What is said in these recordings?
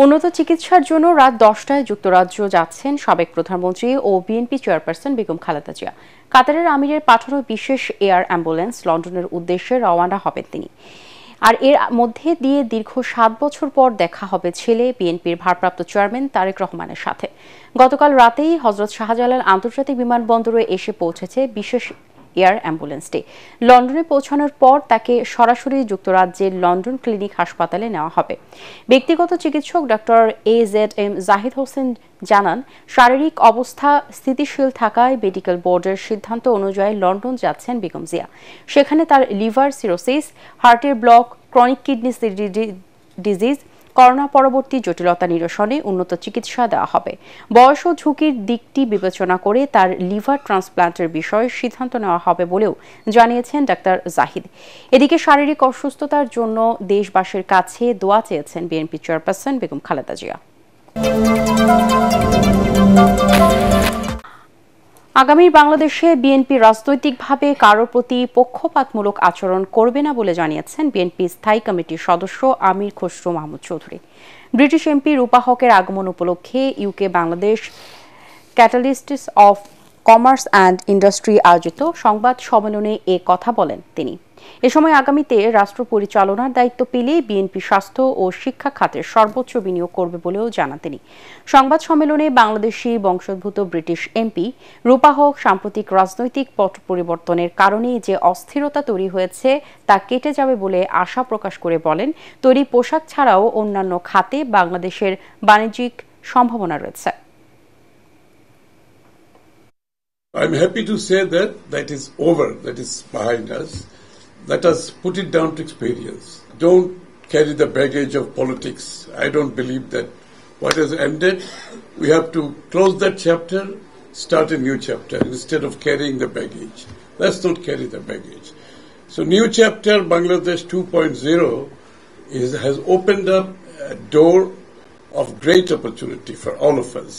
উন্নত চিকিৎসার জন্য রাত 10টায় যুক্তরাজ্য যাচ্ছেন সাবেক প্রধানমন্ত্রী ও বিএনপি চেয়ারপারসন বেগম খালেদা জিয়া। কাতারের আমিরের পাঠানো বিশেষ এয়ার অ্যাম্বুলেন্স লন্ডনের উদ্দেশ্যে রওনা হবেন তিনি। আর এর মধ্যে দিয়ে দীর্ঘ 7 বছর পর দেখা হবে ছেলে বিএনপির ভারপ্রাপ্ত চেয়ারম্যান তারেক রহমানের সাথে। গতকাল রাতেই হযরত শাহজালাল আন্তর্জাতিক বিমানবন্দরে এসে পৌঁছেছে বিশেষ এয়ার অ্যাম্বুলেন্সটি। লন্ডনে পৌঁছানোর পর তাকে সরাসরি যুক্তরাজ্যের লন্ডন ক্লিনিক হাসপাতালে নেওয়া হবে। ব্যক্তিগত চিকিৎসক ডক্টর AZM জাহিদ হোসেন জানান, শারীরিক অবস্থা স্থিতিশীল থাকায় মেডিকেল বোর্ডের সিদ্ধান্ত অনুযায়ী লন্ডন যাচ্ছেন বেগম জিয়া। সেখানে তার লিভার সিরোসিস, হার্টের block, chronic kidney disease, corona পরবর্তী জটিলতা নিরসনে উন্নত চিকিৎসা দেওয়া হবে। বয়স ও ঝুঁকির দিকটি বিবেচনা করে তার লিভার ট্রান্সপ্লান্টের বিষয়ে সিদ্ধান্ত নেওয়া হবে বলেও জানিয়েছেন ডাক্তার জাহিদ। এদিকে শারীরিক অসুস্থতার জন্য দেশবাসীর কাছে দোয়া চেয়েছেন বিএনপি চেয়ারপারসন বেগম খালেদা জিয়া। আগামী বাংলাদেশে বিএনপি রাজনৈতিকভাবে কারো প্রতি পক্ষপাতমূলক আচরণ করবে না বলে জানিয়েছেন বিএনপি স্থায়ী কমিটির সদস্য আমির খসরু মাহমুদ চৌধুরী। ব্রিটিশ এমপি রূপা হকের আগমন উপলক্ষে UK Bangladesh catalysts of commerce and industry আয়োজিত সংবাদ সম্মেলনে এ কথা বলেন তিনি। এ সময় আগামীতে রাষ্ট্র পরিচালনার দায়িত্ব পেলে বিএনপি স্বাস্থ্য ও শিক্ষা খাতে সর্বোচ্চ বিনিয়োগ করবে বলেও জানান তিনি। সংবাদ সম্মেলনে বাংলাদেশি বংশোদ্ভূত ব্রিটিশ এমপি রূপা হক সাম্প্রতিক রাজনৈতিক পট পরিবর্তনের কারণে যে অস্থিরতা তৈরি হয়েছে তা কেটে যাবে বলে আশা প্রকাশ করে বলেন, তৈরি পোশাক ছাড়াও অন্যান্য খাতে বাংলাদেশের বাণিজ্যিক সম্ভাবনা রয়েছে। I'm happy to say that that is over, that is behind us. Let us put it down to experience. Don't carry the baggage of politics. I don't believe that what has ended, we have to close that chapter, start a new chapter instead of carrying the baggage. Let's not carry the baggage. So new chapter, Bangladesh 2.0 has opened up a door of great opportunity for all of us.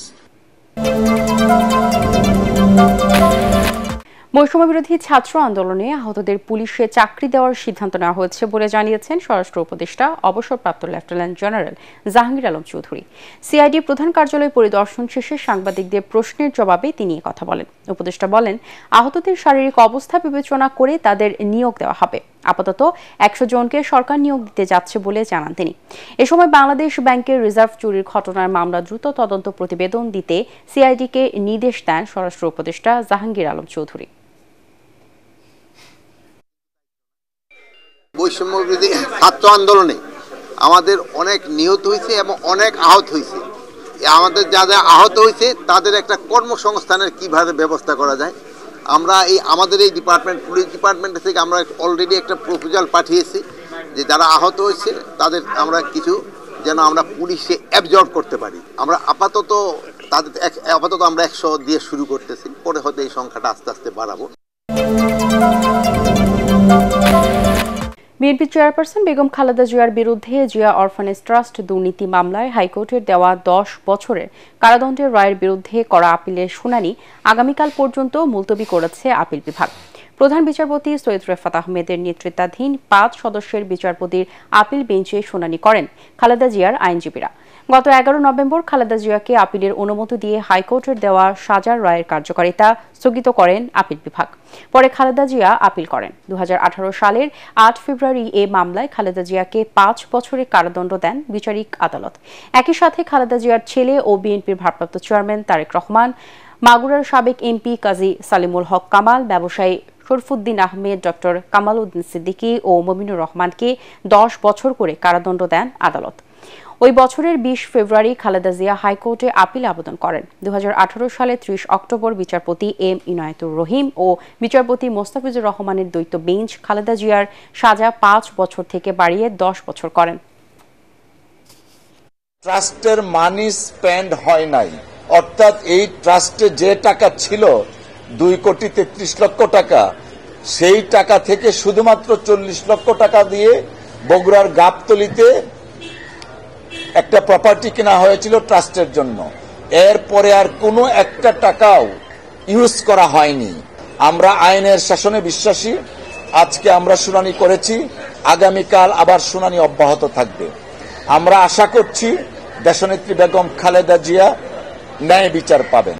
বৈষম্য বিরোধী ছাত্র আন্দোলনে আহতদের পুলিশে চাকরি দেওয়ার সিদ্ধান্ত নেওয়া হয়েছে বলে জানিয়েছেন স্বরাষ্ট্র উপদেষ্টা অবসরপ্রাপ্ত lieutenant general Jahangir Alam Chowdhury. CID প্রধান কার্যালয় পরিদর্শন শেষে সাংবাদিকদের প্রশ্নের জবাবে তিনি কথা বলেন। উপদেষ্টা বলেন, আহতদের শারীরিক অবস্থা বিবেচনা করে তাদের নিয়োগ দেওয়া হবে। আপাতত 100 জনকে সরকার নিয়োগ দিতে যাচ্ছে বলে জানান তিনি। এ সময় বাংলাদেশ ব্যাংকের রিজার্ভ চুরির ঘটনার মামলা দ্রুত তদন্ত প্রতিবেদন দিতে সিআইডিকে নির্দেশ দেন স্বরাষ্ট্র উপদেষ্টা জাহাঙ্গীর আলম চৌধুরী। বৈষম্য বিরোধী ছাত্র আন্দোলনে আমাদের অনেক নিহত হয়েছে এবং অনেক আহত হয়েছে। আমাদের যারা আহত হয়েছে তাদের একটা কর্মসংস্থানের কিভাবে ব্যবস্থা করা যায়, আমরা আমাদের এই ডিপার্টমেন্ট, পুলিশ ডিপার্টমেন্ট থেকে আমরা অলরেডি একটা প্রপোজাল পাঠিয়েছি যে যারা আহত হয়েছে তাদের আমরা কিছু যেন আমরা পুলিশে অ্যাবজর্ব করতে পারি। আমরা আপাতত আমরা 100 দিয়ে শুরু করতেছি, পরে হয়তো এই সংখ্যাটা আস্তে আস্তে বাড়াবো। বিএনপি চেয়ারপারসন বেগম খালেদা জিয়ার বিরুদ্ধে জিয়া অরফানেজ ট্রাস্ট দুর্নীতি মামলায় হাইকোর্টের দেওয়া 10 বছরের কারাদণ্ডের রায়ের বিরুদ্ধে করা আপিলের শুনানি আগামীকাল পর্যন্ত মুলতবি করেছে আপিল বিভাগ। প্রধান বিচারপতি সৈয়দ রেফাত আহমেদের নেতৃত্বাধীন 5 সদস্যের বিচারপতির আপিল বেঞ্চে শুনানি করেন খালেদা জিয়ার আইনজীবীরা। গত 11 নভেম্বর খালেদা জিয়াকে আপিলের অনুমতি দিয়ে হাইকোর্টের দেওয়া সাজার রায়ের কার্যকারিতা স্থগিত করেন আপিল বিভাগ। পরে খালেদা জিয়া আপিল করেন। 2018 সালের 8 ফেব্রুয়ারি এ মামলায় খালেদা জিয়াকে 5 বছরের কারাদণ্ড দেন বিচারিক আদালত। একই সাথে খালেদা জিয়ার ছেলে ও বিএনপির ভারপ্রাপ্ত চেয়ারম্যান তারেক রহমান, মাগুরার সাবেক এমপি কাজী সালিমুল হক কামাল, ব্যবসায়ী শরফুদ্দিন আহমেদ, ডক্টর কামাল উদ্দিন সিদ্দিকী ও মমিনুর রহমানকে 10 বছর করে কারাদণ্ড দেন আদালত। ওই বছরের 20 ফেব্রুয়ারি খালেদা জিয়া হাইকোর্টে আপিল আবেদন করেন। 2018 সালে 30 অক্টোবর বিচারপতি এম ইনায়েতুর রহিম ও বিচারপতি মোস্তাফিজুর রহমানের দ্বৈত বেঞ্চ খালেদা জিয়ার সাজা 5 বছর থেকে বাড়িয়ে 10 বছর করেন। ট্রাস্টের মানি স্পেন্ড হয় নাই, অর্থাৎ এই ট্রাস্টে যে টাকা ছিল 2,33 লক্ষ টাকা, সেই টাকা থেকে শুধুমাত্র 40 লক্ষ টাকা দিয়ে বগুড়ার গাবতলীতে একটা প্রপার্টি কেনা হয়েছিল ট্রাস্টের জন্য। এরপরে আর কোনো একটা টাকাও ইউজ করা হয়নি। আমরা আইনের শাসনে বিশ্বাসী। আজকে আমরা শুনানি করেছি, আগামীকাল আবার শুনানি অব্যাহত থাকবে। আমরা আশা করছি দেশনেত্রী বেগম খালেদা জিয়া ন্যায় বিচার পাবেন।